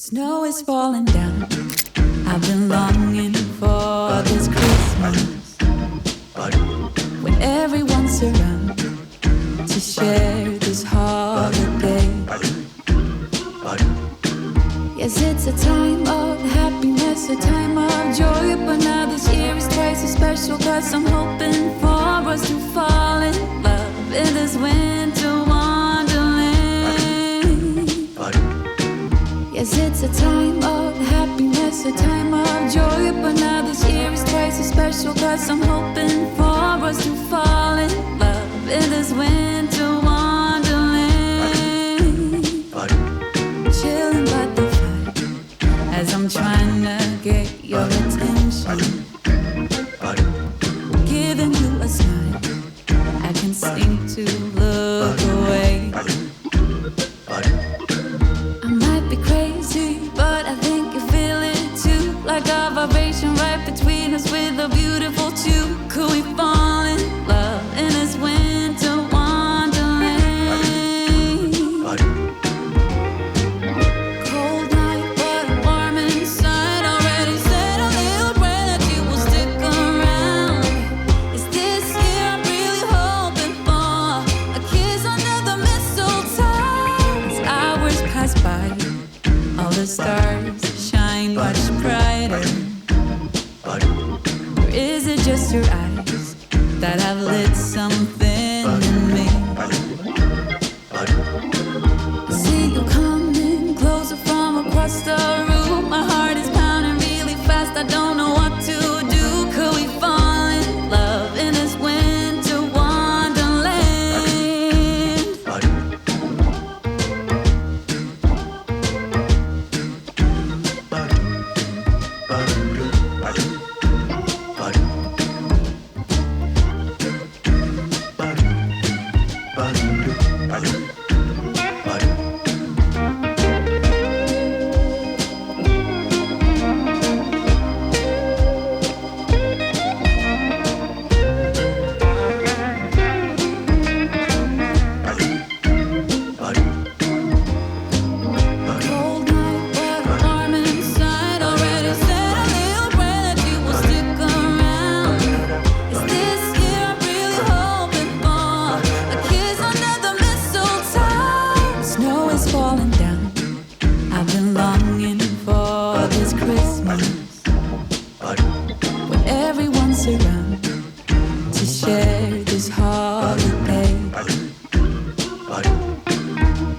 Snow is falling down. I've been longing for this Christmas when everyone's around to share this holiday. Yes, it's a time of happiness, a time of joy, but now this year is twice as special 'cause I'm hoping for us to fall in love in this winter wonderland. Yes, it's a time of happiness, a time of joy, but now this year is twice as special 'cause I'm hoping for us to fall in love in this winter wonderland. Chilling by the fire as I'm trying to get your attention, giving you a smile. I can seem to look away. I might be crazy, but I think you feel it too. Like a vibration right between us with a beautiful two. Could we fall in love in this winter wonderland? Cold night, but I'm warm inside. Already said a little prayer that you will stick around. Is this year I'm really hoping for a kiss under the mistletoe? As hours pass by, all the stars shine much brighter. Or is it just your eyes that have lit something in me? I see you coming closer from across the room. My heart is pounding really fast. I don't know what to do. Could we fall in love in this winter wonderland? Cold night, but warm inside. Already said a little prayer that you will stick around. Is this year I'm really hoping for a kiss under the mistletoe? Snow is falling down. I've been longing for this Christmas when everyone's around to share this holiday.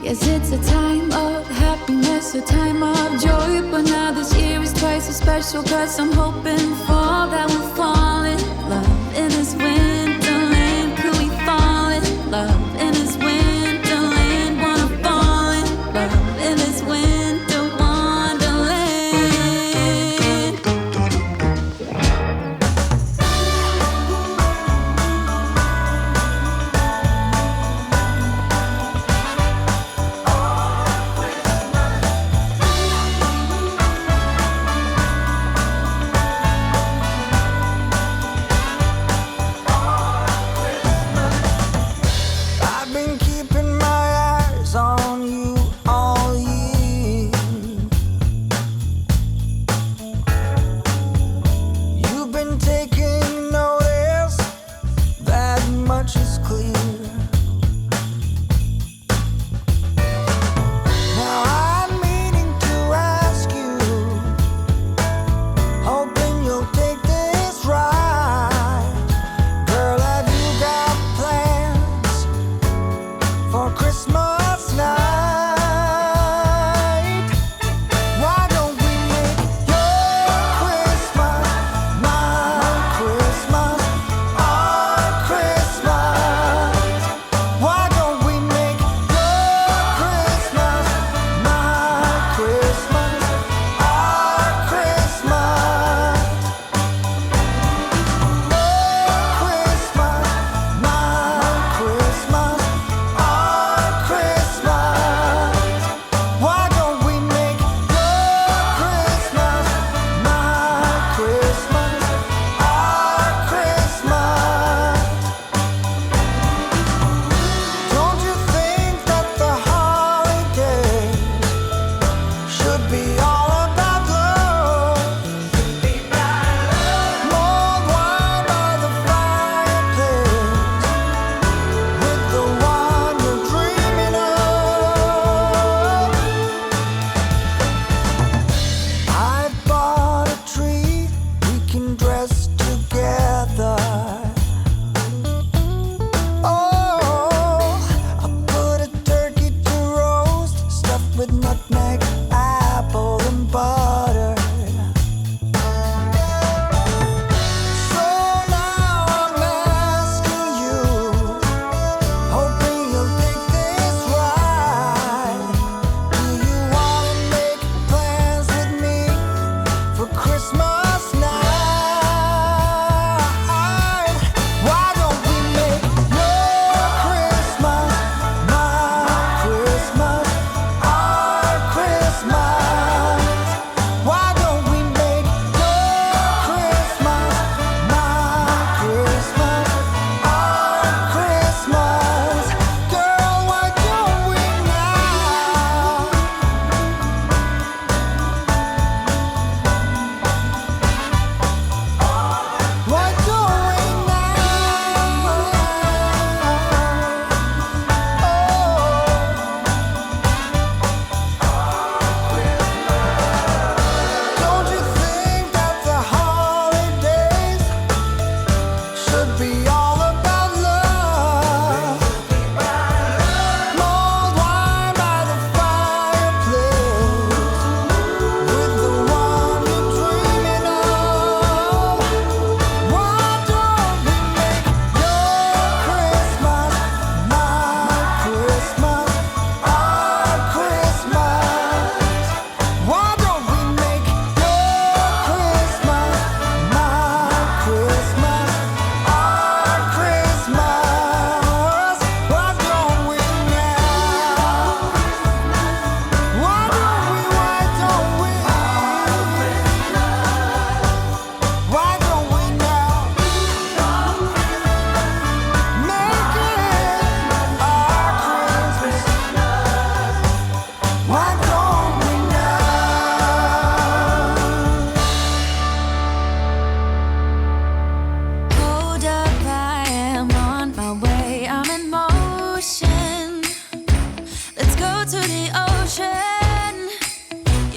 Yes, it's a time of happiness, a time of joy, but now this year is twice as special 'cause I'm hoping for that we'll fall in love in this winterland. Could we fall in love in this winterland? Wanna fall in love in this winter wonderland.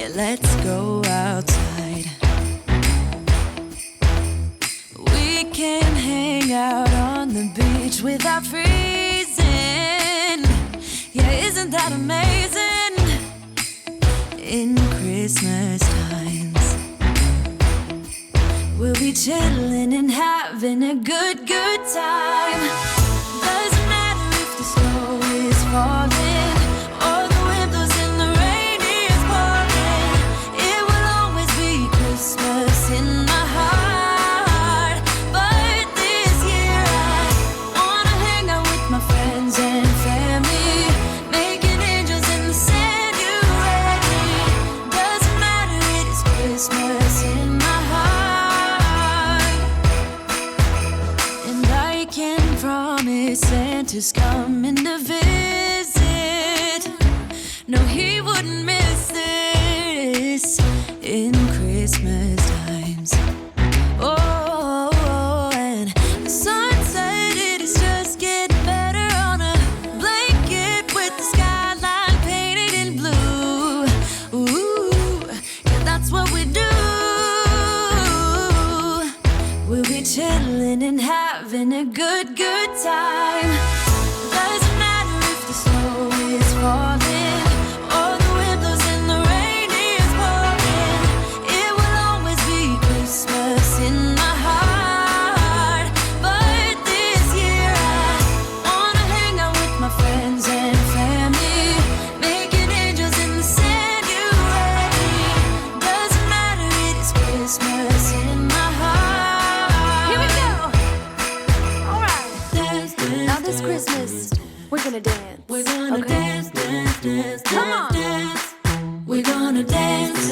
Yeah, let's go outside. We can hang out on the beach without freezing. Yeah, isn't that amazing? In Christmas times, we'll be chilling and having a good time. Doesn't matter if the snow is falling or the wind blows and the rain is pouring. It will always be Christmas in my heart. But this year I wanna hang out with my friends and family, making angels in the sand. You ready? Doesn't matter, it is Christmas in my heart. And I can promise Santa's coming to visit. No, he wouldn't miss this in Christmas times. Oh, and the sun said it is just getting better on a blanket with the skyline painted in blue. Ooh, yeah, that's what we do. We'll be chilling and having a good time. Doesn't matter if the snow is falling or the wind blows and the rain is pouring. It will always be Christmas in my heart. But this year I wanna hang out with my friends and family, making angels in the sand. You ready? Doesn't matter, it is Christmas in my heart. Here we go. All right. Dance, dance, now this Christmas, we're gonna dance. We're gonna dance. Come on. We're gonna dance.